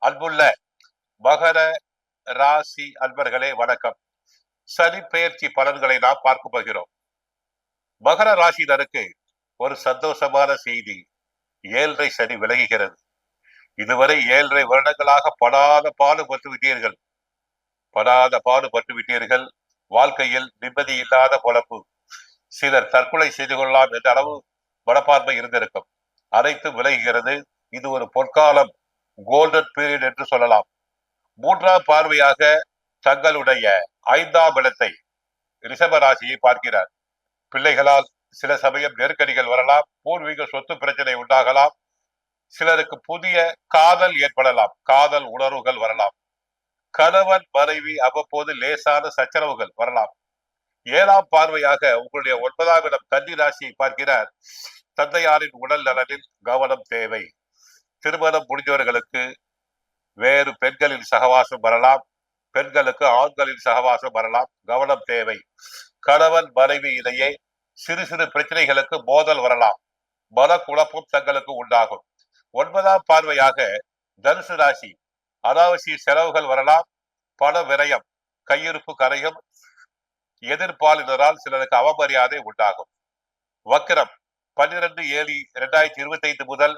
அன்புள்ள மகர ராசி அன்பர்களே வணக்கம். சனி பெயர்ச்சி பலன்களை நாம் பார்க்க போகிறோம். மகர ராசினருக்கு ஒரு சந்தோஷமான செய்தி. 7.5 சனி விலகுகிறது. இதுவரை 7.5 வருடங்களாக படாத பாடுபட்டு விட்டீர்கள். வாழ்க்கையில் நிம்மதி இல்லாத பொழப்பு. சிலர் தற்கொலை செய்து கொள்ளலாம் என்ற அளவு மனப்பான்மை இருந்திருக்கும். அனைத்தும் விலகுகிறது. இது ஒரு பொற்காலம், கோல்டன் பீரியட் என்று சொல்லலாம். 3ஆம் பார்வையாக தங்களுடைய 5ஆம் இடத்தை ரிஷப ராசியை பார்க்கிறார். பிள்ளைகளால் சில சமயம் நெருக்கடிகள் வரலாம். பூர்வீக சொத்து பிரச்சனை உண்டாகலாம். சிலருக்கு புதிய காதல் ஏற்படலாம். காதல் உணர்வுகள் வரலாம். கணவன் மனைவி அவ்வப்போது லேசான சச்சரவுகள் வரலாம். 7ஆம் பார்வையாக உங்களுடைய 9ஆம் இடம் கன்னி ராசியை பார்க்கிறார். தந்தையாரின் உடல் நலனில் கவனம் தேவை. திருமணம் முடிந்தவர்களுக்கு வேறு பெண்களின் சகவாசம் வரலாம். பெண்களுக்கு ஆண்களின் சகவாசம் வரலாம். கவனம் தேவை. கணவன் மனைவி இடையே சிறு சிறு பிரச்சனைகளுக்கு மோதல் வரலாம். மனக்குழப்பம் தங்களுக்கு உண்டாகும். 9ஆம் பார்வையாக தனுசு ராசி. அனாவசிய செலவுகள் வரலாம். பண விரயம், கையிருப்பு கரையும். எதிர்பாலினரால் சிலருக்கு அவமரியாதை உண்டாகும். வக்கிரம் 12/7/2025 முதல்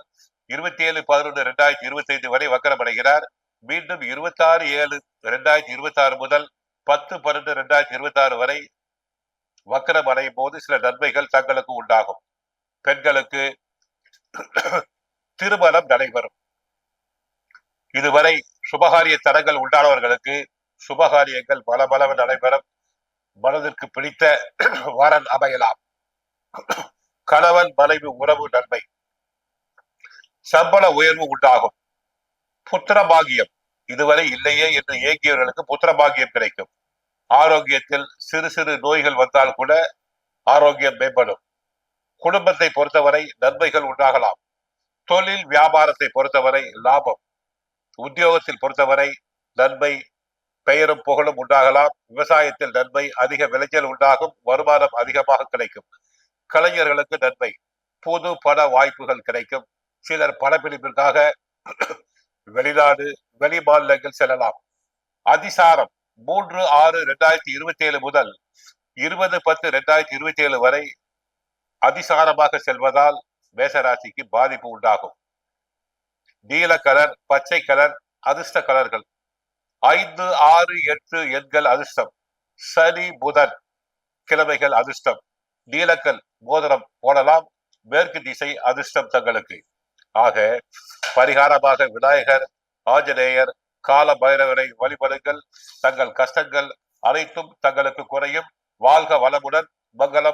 27/11/2025 வரை வக்கரம் அடைகிறார். மீண்டும் 26/7/2026 முதல் 10/12/2026 வரை வக்கரம் அடையும் போது சில நன்மைகள் தங்களுக்கு உண்டாகும். பெண்களுக்கு திருமணம் நடைபெறும். இதுவரை சுபகாரிய தடங்கள் உண்டானவர்களுக்கு சுபகாரியங்கள் பல நடைபெறும். மனதிற்கு பிடித்த வரன் அமையலாம். கணவன் மனைவி உறவு நன்மை. சம்பள உயர்வு உண்டாகும். புத்திரபாகியம் இதுவரை இல்லையே என்று ஏங்கியவர்களுக்கு புத்திரபாகியம் கிடைக்கும். ஆரோக்கியத்தில் சிறு சிறு நோய்கள் வந்தால் கூட ஆரோக்கியம் மேம்படும். குடும்பத்தை பொறுத்தவரை நன்மைகள் உண்டாகலாம். தொழில் வியாபாரத்தை பொறுத்தவரை லாபம். உத்தியோகத்தில் பொறுத்தவரை நன்மை, பெயரும் புகழும் உண்டாகலாம். விவசாயத்தில் நன்மை, அதிக விளைச்சல் உண்டாகும். வருமானம் அதிகமாக கிடைக்கும். கலைஞர்களுக்கு நன்மை, புது பண வாய்ப்புகள் கிடைக்கும். சிலர் பணப்பிடிப்பிற்காக வெளிநாடு, வெளி மாநிலங்கள் செல்லலாம். அதிசாரம் 3/6/2027 முதல் 20/10/2027 வரை அதிசாரமாக செல்வதால் மேசராசிக்கு பாதிப்பு உண்டாகும். நீல கலர், பச்சை கலர் அதிர்ஷ்ட கலர்கள். 5, 6, 8 எண்கள் அதிர்ஷ்டம். சனி புதன் கிழமைகள் அதிர்ஷ்டம். நீலக்கல் மோதிரம் போடலாம். மேற்கு திசை அதிர்ஷ்டம் தங்களுக்கு. ஆக பரிகாரமாக விநாயகர், ஆஞ்சநேயர், கால பைரவரை வழிபடுங்கள். தங்கள் கஷ்டங்கள் அனைத்தும் தங்களுக்கு குறையும். வாழ்க வளமுடன். மங்களம்.